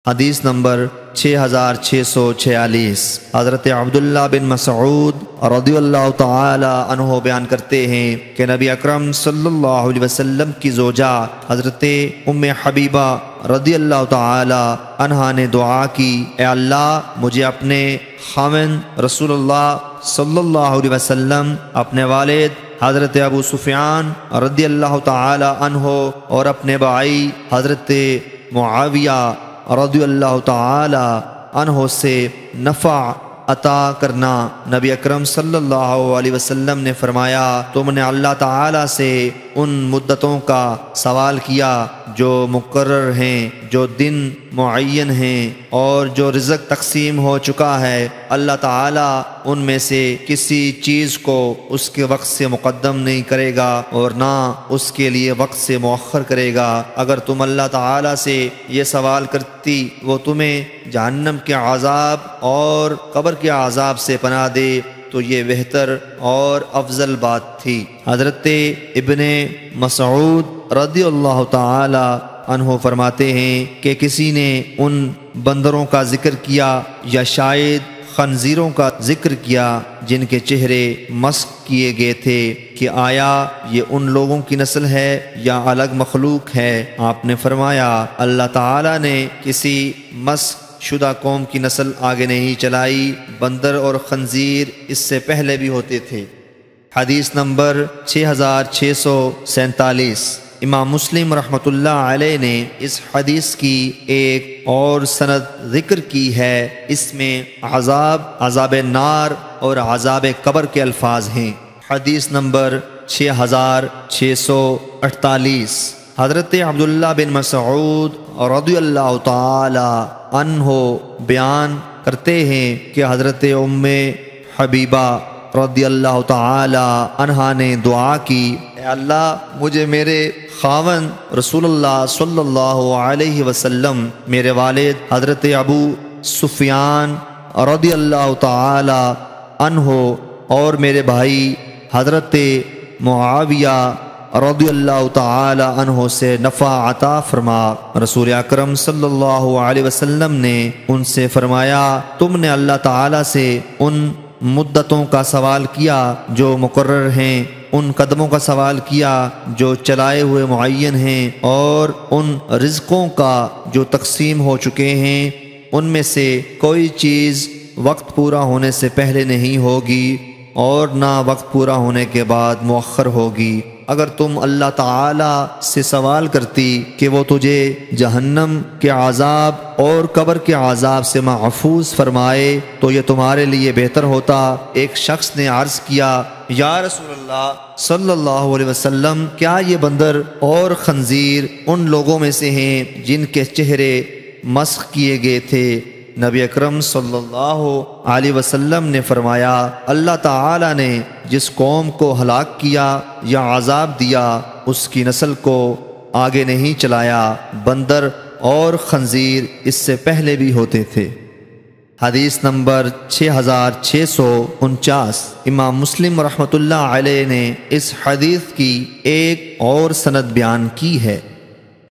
حدیث نمبر 6646 حضرت عبداللہ بن مسعود رضی اللہ تعالی عنہ بیان کرتے ہیں کہ نبی اکرم صلی اللہ علیہ وسلم کی زوجہ حضرت ام حبیبہ رضی اللہ تعالی عنہا نے دعا کی، اے اللہ مجھے اپنے خاوند رسول اللہ صلی اللہ علیہ وسلم، اپنے والد حضرت ابو سفیان رضی اللہ تعالی عنہ اور اپنے بھائی حضرت معاویہ رضی اللہ تعالی عنہ سے نفع عطا کرنا۔ نبی اکرم صلی اللہ علیہ وسلم نے فرمایا، تم نے اللہ تعالی سے ان مدتوں کا سوال کیا جو مقرر ہیں، جو دن معین ہیں اور جو رزق تقسیم ہو چکا ہے۔ اللہ تعالی ان میں سے کسی چیز کو اس کے وقت سے مقدم نہیں کرے گا اور نہ اس کے لیے وقت سے مؤخر کرے گا۔ اگر تم اللہ تعالی سے یہ سوال کرتی وہ تمہیں جہنم کے عذاب اور قبر کے عذاب سے پناہ دے تو یہ بہتر اور افضل بات تھی۔ حضرت ابن مسعود رضی اللہ تعالی عنہ فرماتے ہیں کہ کسی نے ان بندروں کا ذکر کیا یا شاید خنزیروں کا ذکر کیا جن کے چہرے مسخ کیے گئے تھے کہ آیا یہ ان لوگوں کی نسل ہے یا الگ مخلوق ہے؟ آپ نے فرمایا، اللہ تعالی نے کسی مسخ شدہ قوم کی نسل آگے نہیں چلائی، بندر اور خنزیر اس سے پہلے بھی ہوتے تھے۔ حدیث نمبر 6647 امام مسلم رحمۃ اللہ علیہ نے اس حدیث کی ایک اور سند ذکر کی ہے، اس میں عذاب نار اور عذاب قبر کے الفاظ ہیں۔ حدیث نمبر 6648 حضرت عبداللہ بن مسعود رضی اللہ تعالی عنہ بیان کرتے ہیں کہ حضرت ام حبیبہ رضی اللہ تعالی عنہا نے دعا کی، اے اللہ مجھے میرے خاوند رسول اللہ صلی اللہ علیہ وسلم، میرے والد حضرت ابو سفیان رضی اللہ تعالی عنہ اور میرے بھائی حضرت معاویہ رضی اللہ تعالی عنہ سے نفع عطا فرما۔ رسول اکرم صلی اللہ علیہ وسلم نے ان سے فرمایا، تم نے اللہ تعالی سے ان مدتوں کا سوال کیا جو مقرر ہیں، ان قدموں کا سوال کیا جو چلائے ہوئے معین ہیں، اور ان رزقوں کا جو تقسیم ہو چکے ہیں، ان میں سے کوئی چیز وقت پورا ہونے سے پہلے نہیں ہوگی اور نہ وقت پورا ہونے کے بعد مؤخر ہوگی۔ اگر تم اللہ تعالی سے سوال کرتی کہ وہ تجھے جہنم کے عذاب اور قبر کے عذاب سے محفوظ فرمائے تو یہ تمہارے لیے بہتر ہوتا۔ ایک شخص نے عرض کیا، یا رسول اللہ صلی اللہ علیہ وسلم، کیا یہ بندر اور خنزیر ان لوگوں میں سے ہیں جن کے چہرے مسخ کیے گئے تھے؟ نبی اکرم صلی اللہ علیہ وسلم نے فرمایا، اللہ تعالی نے جس قوم کو ہلاک کیا یا عذاب دیا اس کی نسل کو آگے نہیں چلایا، بندر اور خنزیر اس سے پہلے بھی ہوتے تھے۔ حدیث نمبر 6649 امام مسلم رحمۃ اللہ علیہ نے اس حدیث کی ایک اور سند بیان کی ہے۔